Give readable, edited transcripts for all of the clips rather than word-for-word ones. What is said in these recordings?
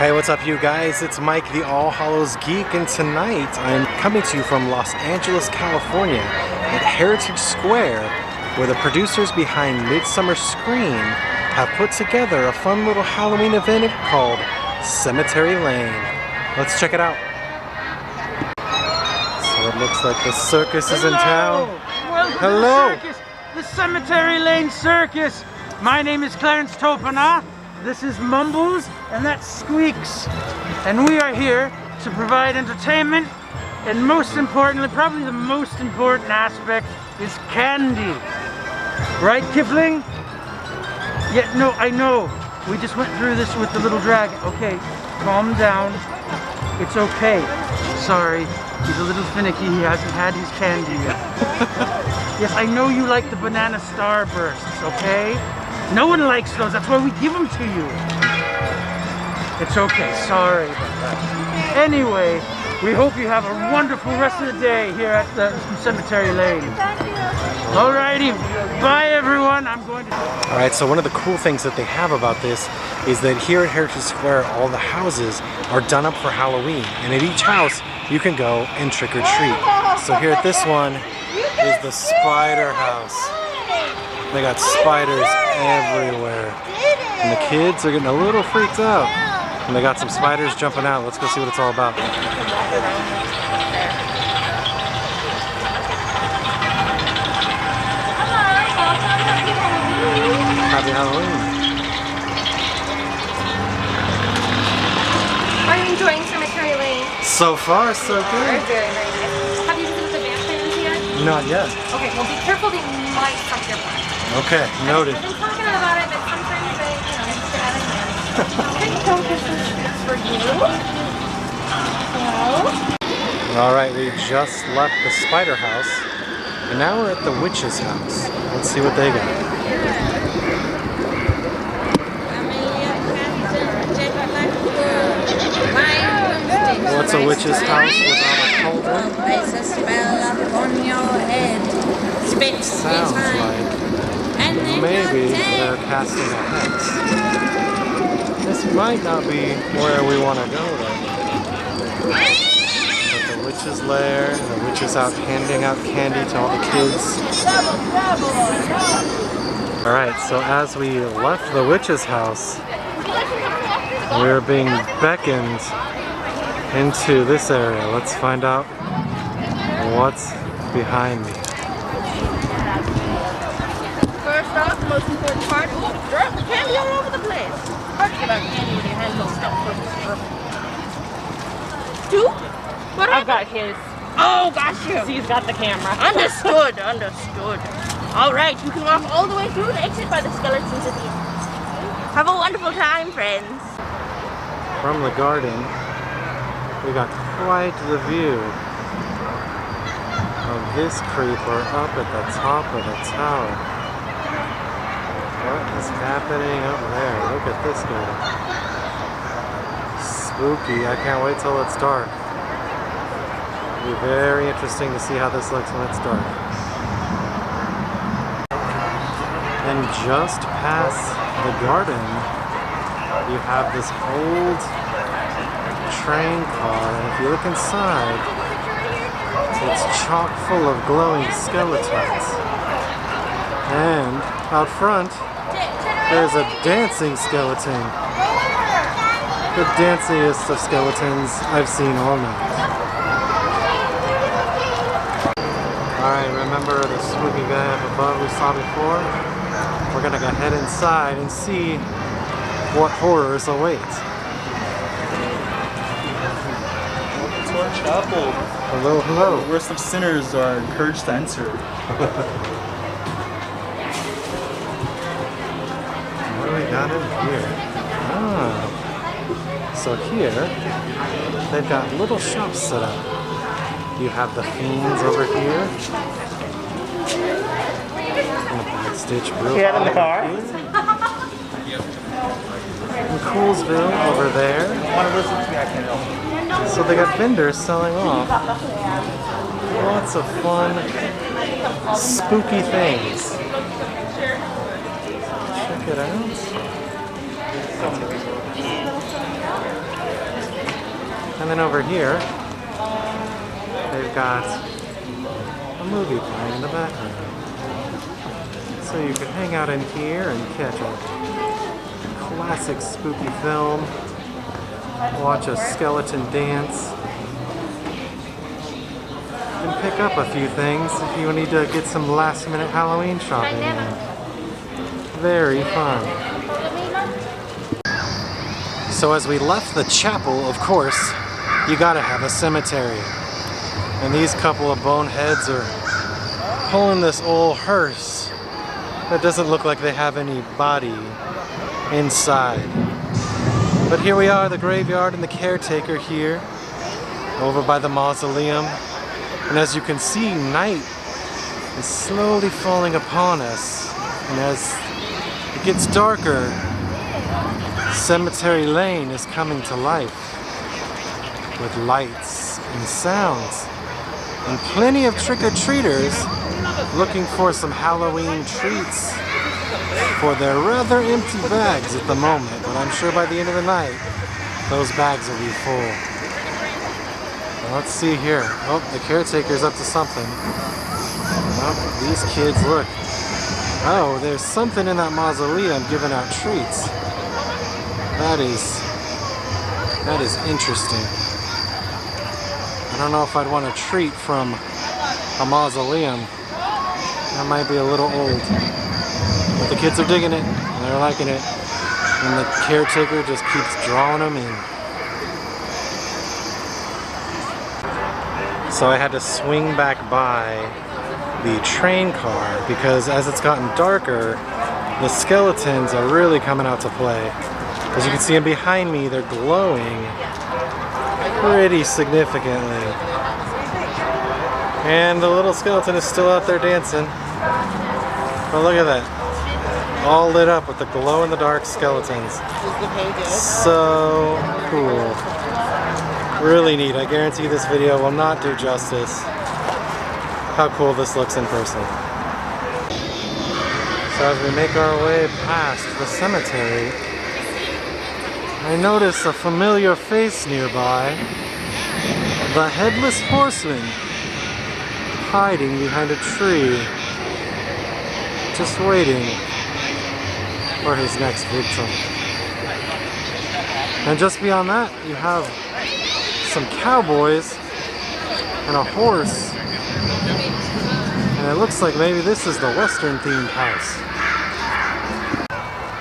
Hey, what's up you guys? It's Mike, the All Hallows Geek, and tonight I'm coming to you from Los Angeles, California at Heritage Square, where the producers behind Midsummer Scream have put together a fun little Halloween event called Cemetery Lane. Let's check it out. So it looks like the circus is in town. Welcome Hello! to the circus, the Cemetery Lane Circus. My name is Clarence Topana. This is Mumbles, and that's Squeaks. And we are here to provide entertainment, and most importantly, probably the most important aspect is candy. Right, Kipling? Yeah, no, I know. We just went through this with the little dragon. Okay, calm down. It's okay. Sorry, he's a little finicky. He hasn't had his candy yet. Yes, I know you like the banana starbursts, okay? No one likes those, that's why we give them to you. It's okay, sorry about that. Anyway, we hope you have a wonderful rest of the day here at the Cemetery Lane. Alrighty, bye everyone, I'm going to... Alright, so one of the cool things that they have about this is that here at Heritage Square, all the houses are done up for Halloween. And at each house, you can go and trick or treat. So here at this one is the Spider House. They got spiders everywhere. And the kids are getting a little freaked out. And they got some spiders jumping out. Let's go see what it's all about. Happy Halloween. Are you enjoying Cemetery Lane? So far, so good. Very, very nice. Have you visited the vampires yet? Not yet. Okay, well be careful, they might come to your front. Okay, noted. I've been talking about it, but sometimes they, just get out of hand. Okay, so this is for you. Hello. Alright, we just left the spider house, and now we're at the witch's house. Let's see what they got. What's a witch's house without a cauldron? Place a spell upon your head. Spit Sounds like maybe they're casting a hex. This might not be where we want to go though. But the witch's lair, the witch is out handing out candy to all the kids. Alright, so as we left the witch's house, we're being beckoned into this area. Let's find out what's behind me. First off, the most important part is drop the candy all over the place. First about candy with your hands all stuffed. Two? What I've happened? got his. Oh, gotcha. He's got the camera. Understood, understood. All right, you can walk all the way through and exit by the skeletons at the end. Have a wonderful time, friends. From the garden, we got quite the view of this creeper up at the top of the tower. What is happening up there? Look at this guy. Spooky. I can't wait till it's dark. It'll be very interesting to see how this looks when it's dark. And just past the garden, you have this old train car, and if you look inside, it's chock full of glowing skeletons. And out front, there's a dancing skeleton. The dancingest of skeletons I've seen all night. Alright, remember the spooky guy up above we saw before? We're gonna go head inside and see what horrors await. Welcome to our chapel. Hello, hello. The worst of sinners are encouraged to enter. What do we got in here? Ah. So here, they've got little shops set up. You have the Fiends over here. And the Backstage Brew. Get in the car. And Coolsville over there. Want to listen to me? I can't help. So they got vendors selling off lots of fun, spooky things. Check it out. And then over here, they've got a movie playing in the background. So you can hang out in here and catch a classic spooky film, watch a skeleton dance, and pick up a few things if you need to get some last minute Halloween shopping in. Very fun. So as we left the chapel, of course, you gotta have a cemetery. And these couple of boneheads are pulling this old hearse that doesn't look like they have any body inside. But here we are, the graveyard and the caretaker here, over by the mausoleum. And as you can see, night is slowly falling upon us. And as it gets darker, Cemetery Lane is coming to life with lights and sounds and plenty of trick-or-treaters looking for some Halloween treats for their rather empty bags at the moment, but I'm sure by the end of the night those bags will be full. Well, let's see here. Oh, the caretaker's up to something. Oh, these kids, look. Oh, there's something in that mausoleum giving out treats. That is interesting. I don't know if I'd want a treat from a mausoleum. That might be a little old. But the kids are digging it, and they're liking it. And the caretaker just keeps drawing them in. So I had to swing back by the train car because as it's gotten darker, the skeletons are really coming out to play. As you can see them behind me, they're glowing pretty significantly. And the little skeleton is still out there dancing. But look at that. All lit up with the glow-in-the-dark skeletons. So cool. Really neat. I guarantee this video will not do justice how cool this looks in person. So as we make our way past the cemetery, I notice a familiar face nearby. The Headless Horseman, hiding behind a tree, just waiting for his next victim. And just beyond that, you have some cowboys and a horse. And it looks like maybe this is the Western themed house.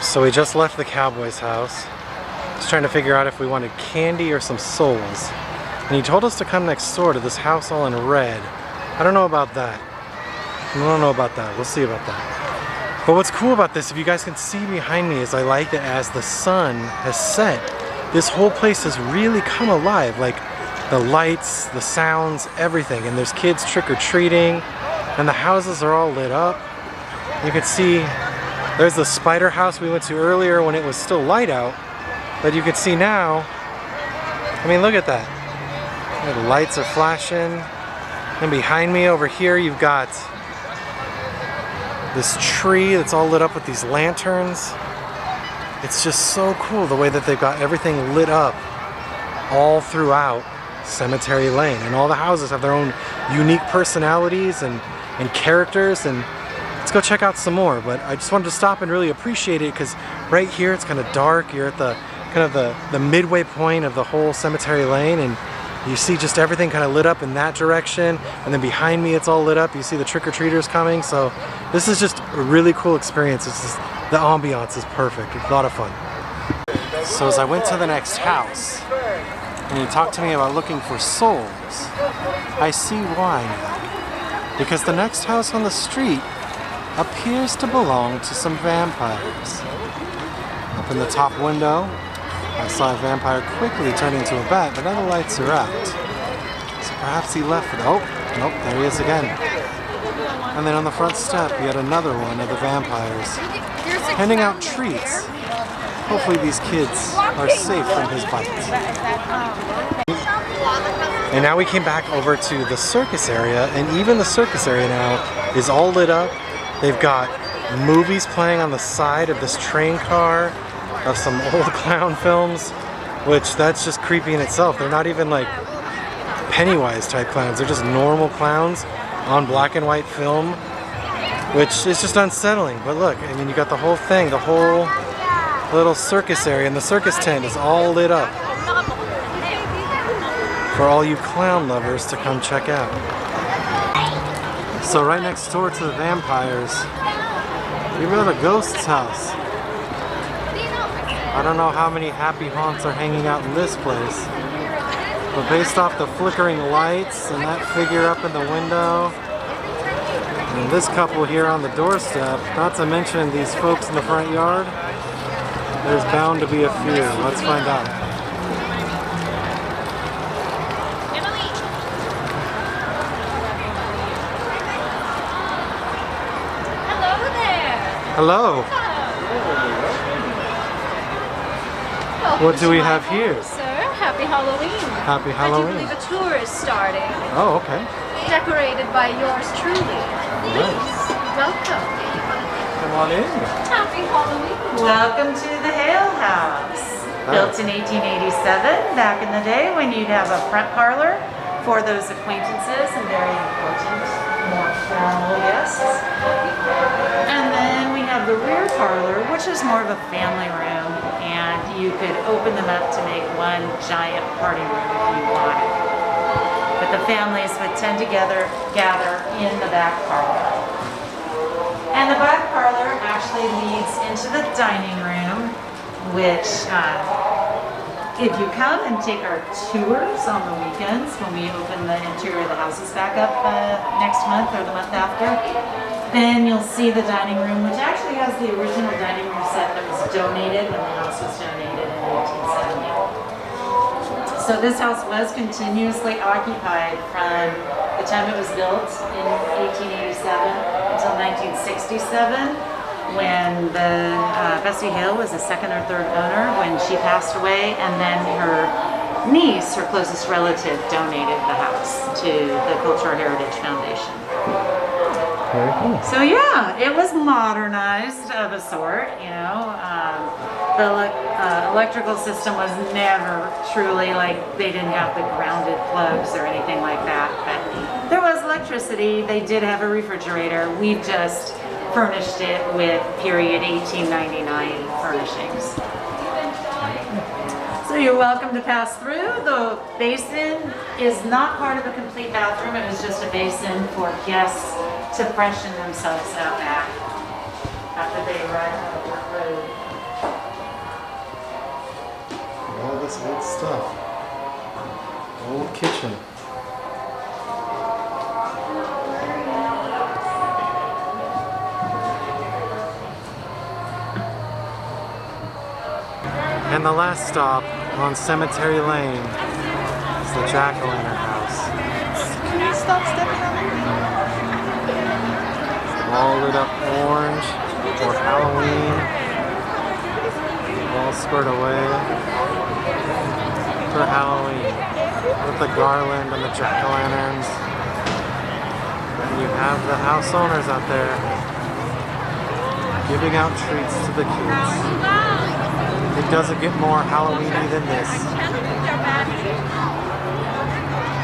So we just left the cowboy's house. Just trying to figure out if we wanted candy or some souls. And he told us to come next door to this house all in red. I don't know about that. We'll see about that. But what's cool about this, if you guys can see behind me, is I like that as the sun has set, this whole place has really come alive. Like the lights, the sounds, everything. And there's kids trick-or-treating, and the houses are all lit up. You can see there's the spider house we went to earlier when it was still light out. But you can see now, I mean, look at that. The lights are flashing. And behind me over here, you've got this tree that's all lit up with these lanterns. It's just so cool the way that they've got everything lit up all throughout Cemetery Lane. And all the houses have their own unique personalities and characters. And let's go check out some more. But I just wanted to stop and really appreciate it because right here it's kind of dark. You're at the kind of the midway point of the whole Cemetery Lane, and you see just everything kind of lit up in that direction, and then behind me it's all lit up. You see the trick-or-treaters coming, so this is just a really cool experience. It's just, the ambiance is perfect. It's a lot of fun. So as I went to the next house, and he talked to me about looking for souls, I see why now. Because the next house on the street appears to belong to some vampires. Up in the top window, I saw a vampire quickly turn into a bat, but now the lights are out. So perhaps he left for... Oh, nope, there he is again. And then on the front step, yet another one of the vampires, handing out treats. Hopefully these kids are safe from his bites. And now we came back over to the circus area, and even the circus area now is all lit up. They've got movies playing on the side of this train car, of some old clown films. which that's just creepy in itself. They're not even like Pennywise type clowns. They're just normal clowns on black and white film, which is just unsettling. But look, I mean, you got the whole thing, the whole little circus area, and the circus tent is all lit up for all you clown lovers to come check out. So right next door to the vampires, you've got a ghost's house. I don't know how many happy haunts are hanging out in this place, but based off the flickering lights and that figure up in the window, and this couple here on the doorstep, not to mention these folks in the front yard, there's bound to be a few. Let's find out. Hello there. Hello. What do we have here? Sir, happy Halloween. Happy I do Halloween. believe a tour is starting, Oh, okay. decorated by yours truly. Nice. Welcome. Come on in. Happy Halloween. Welcome to the Hale House. Built in 1887, back in the day when you'd have a front parlor for those acquaintances and very important, more formal guests. And then we have the rear parlor, which is more of a family room, and you could open them up to make one giant party room if you wanted. But the families would tend to gather in the back parlor. And the back parlor actually leads into the dining room, which if you come and take our tours on the weekends when we open the interior of the houses back up next month or the month after, then you'll see the dining room, which actually has the original dining room set that was donated when the house was donated in 1870. So this house was continuously occupied from the time it was built in 1887 until 1967, when the Bessie Hale was the second or third owner when she passed away, and then her niece, her closest relative, donated the house to the Cultural Heritage Foundation. Very cool. So yeah, it was modernized of a sort, you know. The electrical system was never truly, like, they didn't have the grounded plugs or anything like that, but there was electricity. They did have a refrigerator. We've just furnished it with period 1899 furnishings. So you're welcome to pass through. The basin is not part of a complete bathroom. It was just a basin for guests to freshen themselves out back after they arrive on the front road. All this old stuff. Old kitchen. And the last stop on Cemetery Lane is the jack-o'-lantern house. Can you stop stepping on me? All lit up orange for Halloween. All squared away for Halloween with the garland and the jack-o'-lanterns. And you have the house owners out there giving out treats to the kids. It doesn't get more Halloweeny than this.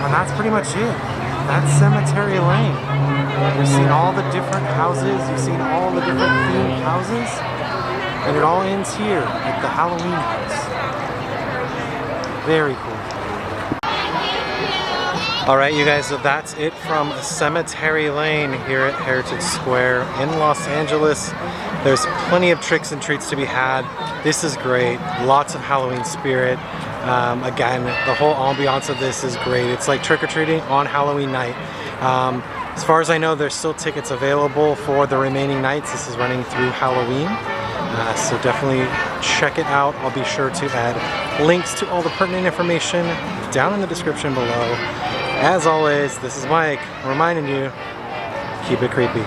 And that's pretty much it. That's Cemetery Lane. You've seen all the different houses, you've seen all the different themed houses, and it all ends here at the Halloween house. Very cool. Alright you guys, so that's it from Cemetery Lane here at Heritage Square in Los Angeles. There's plenty of tricks and treats to be had. This is great. Lots of Halloween spirit. Again, the whole ambiance of this is great. It's like trick-or-treating on Halloween night. As far as I know, there's still tickets available for the remaining nights. This is running through Halloween. So definitely check it out. I'll be sure to add links to all the pertinent information down in the description below. As always, this is Mike reminding you, keep it creepy.